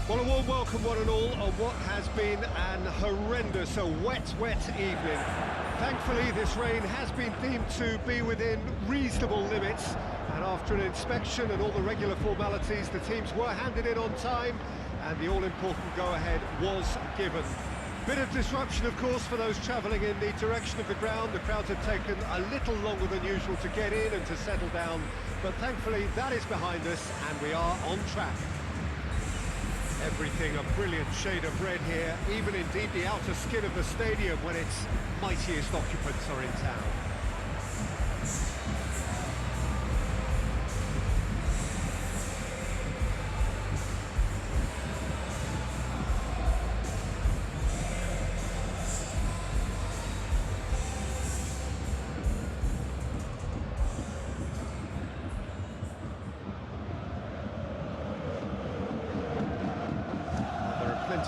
Well, a warm welcome, one and all, on what has been an horrendous, wet evening. Thankfully, this rain has been deemed to be within reasonable limits, and after an inspection and all the regular formalities, the teams were handed in on time, and the all-important go-ahead was given. Bit of disruption, of course, for those travelling in the direction of the ground. The crowds had taken a little longer than usual to get in and to settle down, but thankfully that is behind us, and we are on track. Everything a brilliant shade of red here, even indeed the outer skin of the stadium when its mightiest occupants are in town.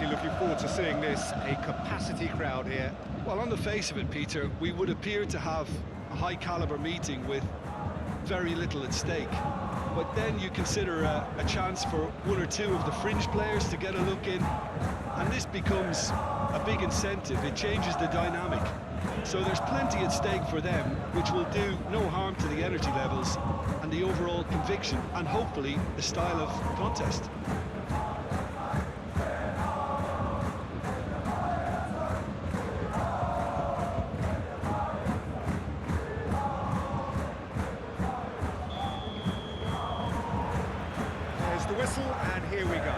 Looking forward to seeing this, a capacity crowd here. Well, on the face of it, Peter, we would appear to have a high-caliber meeting with very little at stake. But then you consider a chance for one or two of the fringe players to get a look in, and this becomes a big incentive. It changes the dynamic. So there's plenty at stake for them, which will do no harm to the energy levels and the overall conviction, and hopefully the style of contest. The whistle, and here we go.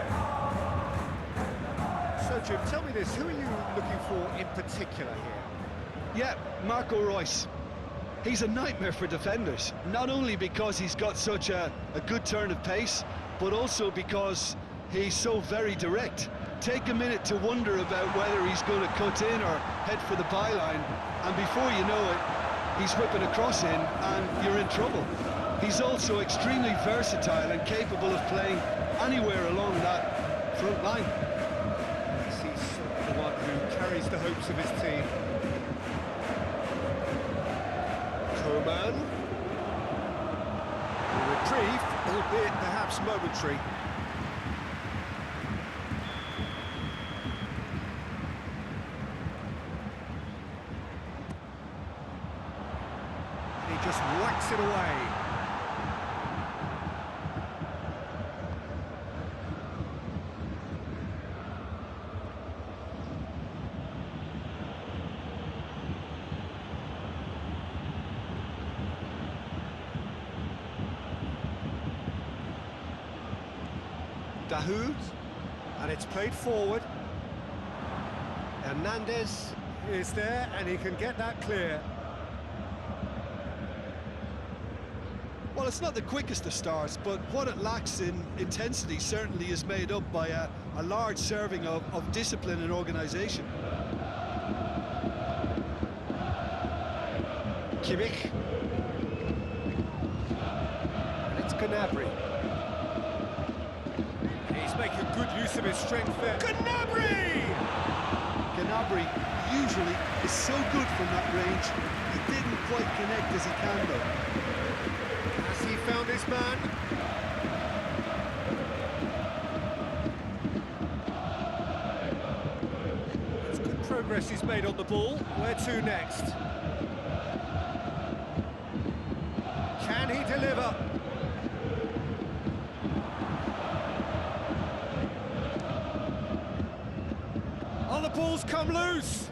So, Jim, tell me this, who are you looking for in particular here? Yeah, Marco Reus. He's a nightmare for defenders, not only because he's got such a good turn of pace, but also because he's so very direct. Take a minute to wonder about whether he's going to cut in or head for the byline, and before you know it, he's whipping a cross in, and you're in trouble. He's also extremely versatile and capable of playing anywhere along that front line. He's the one who carries the hopes of his team. Coman. A reprieve, albeit perhaps momentary. He just whacks it away. Dahoud, and it's played forward. Hernandez is there, and he can get that clear. Well, it's not the quickest of starts, but what it lacks in intensity certainly is made up by a large serving of discipline and organisation. Kimmich. And it's Gnabry. He's making good use of his strength there. Gnabry! Gnabry usually is so good from that range. He didn't quite connect as he can, though. Has he found his man? That's good progress he's made on the ball. Where to next? Can he deliver? Oh, the ball's come loose!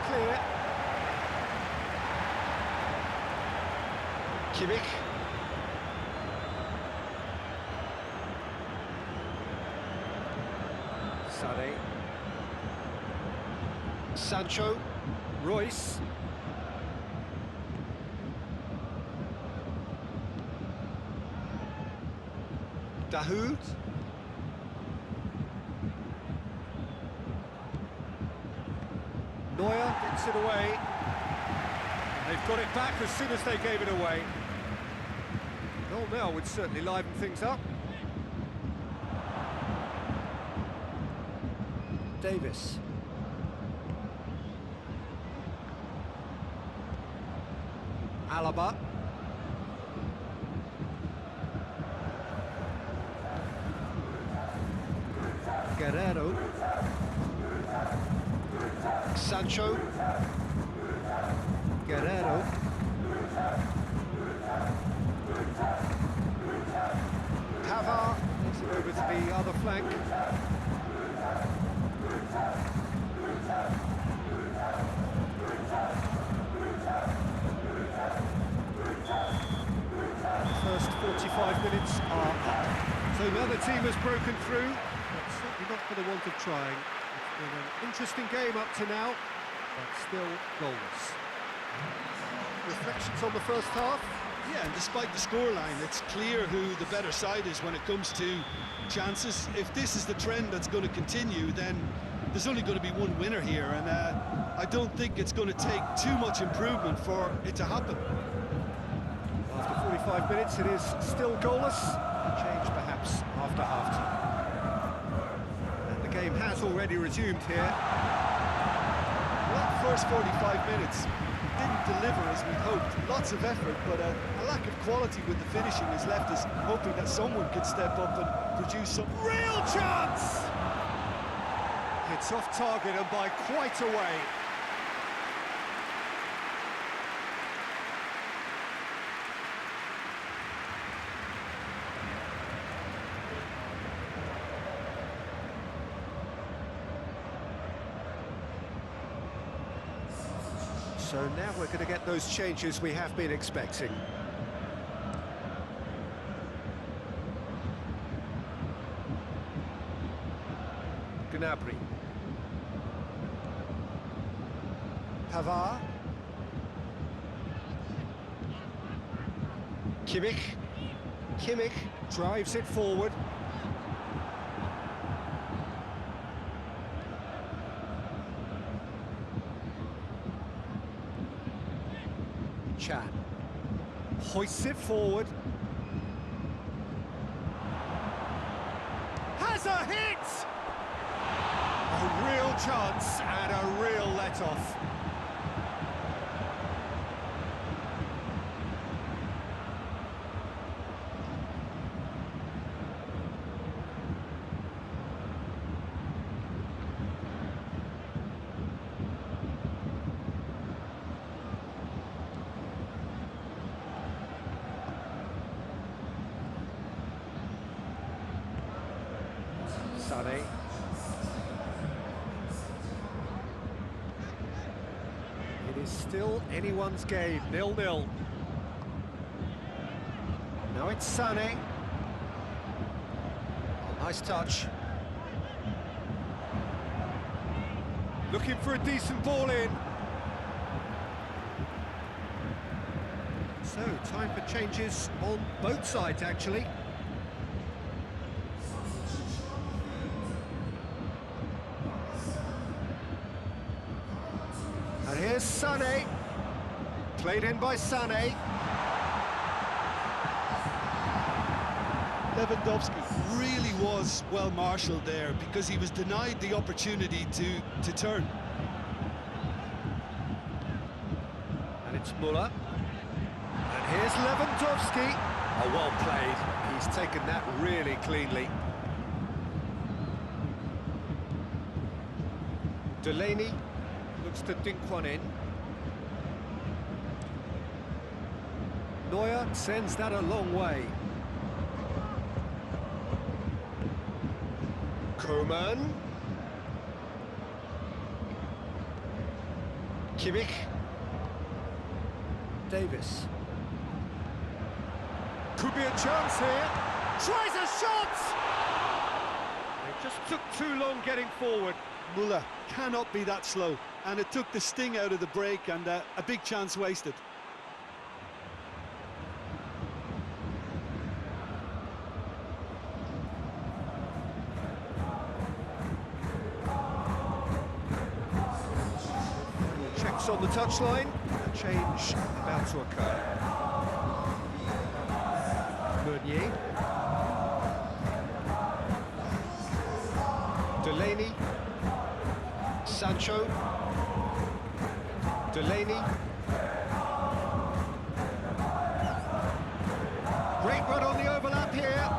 Clear. Kimmich. Sané. Sancho. Reus. Dahoud. Neuer gets it away. They've got it back as soon as they gave it away. Goal now would certainly liven things up. Davis. Alaba. Guerrero. Sancho. Guerrero. Pavard takes it over to the other flank. First 45 minutes are up. So another team has broken through, but certainly not for the want of trying. It's been an interesting game up to now, but still goalless. Reflections on the first half? Yeah, and despite the scoreline, it's clear who the better side is when it comes to chances. If this is the trend that's going to continue, then there's only going to be one winner here, and I don't think it's going to take too much improvement for it to happen. After 45 minutes, it is still goalless. Change perhaps after half-time. And the game has already resumed here. Well, that first 45 minutes didn't deliver as we'd hoped. Lots of effort, but a lack of quality with the finishing has left us hoping that someone could step up and produce some Real chance! It's off target and by quite a way. So now we're going to get those changes we have been expecting. Gnabry. Pavard. Kimmich. Kimmich drives it forward. Chan hoists it forward. Has a hit! A real chance and a real let-off. Sané. It is still anyone's game, 0-0. Now it's Sané. Oh, nice touch. Looking for a decent ball in. So, time for changes on both sides, actually. And here's Sané, played in by Sané. Lewandowski really was well marshalled there because he was denied the opportunity to turn. And it's Müller. And here's Lewandowski. Oh, well played. He's taken that really cleanly. Delaney looks to dink one in. Neuer sends that a long way. Coman. Kimmich. Davis. Could be a chance here. Tries a shot! They just took too long getting forward. Müller cannot be that slow, and it took the sting out of the break and a big chance wasted. Cross on the touchline, a change about to occur. Meunier. Delaney. Sancho. Delaney. Great run on the overlap here.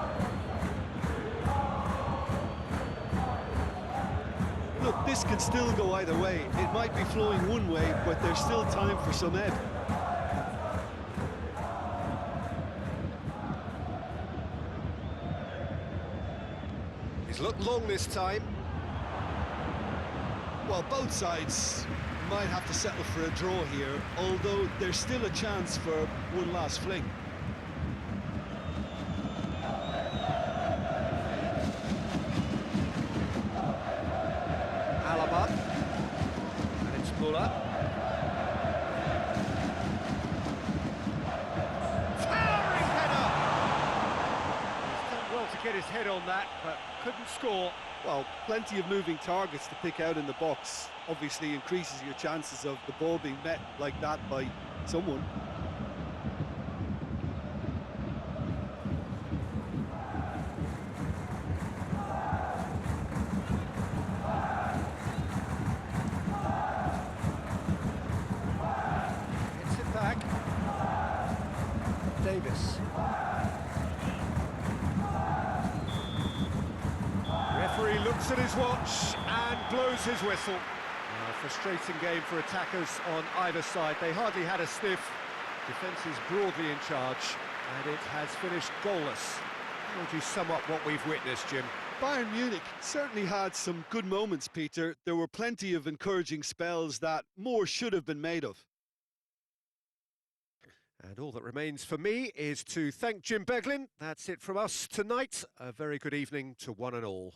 Look, this can still go either way. It might be flowing one way, but there's still time for some ebb. He's looked long this time. Well, both sides might have to settle for a draw here, although there's still a chance for one last fling. Alaba. And it's Muller. Towering header! He's done well to get his head on that, but couldn't score. Well, plenty of moving targets to pick out in the box. Obviously increases your chances of the ball being met like that by someone. Gets it back. Davis. Referee looks at his watch and blows his whistle. A frustrating game for attackers on either side. They hardly had a sniff. Defence is broadly in charge, and it has finished goalless. How would you sum up what we've witnessed, Jim? Bayern Munich certainly had some good moments, Peter. There were plenty of encouraging spells that more should have been made of. And all that remains for me is to thank Jim Beglin. That's it from us tonight. A very good evening to one and all.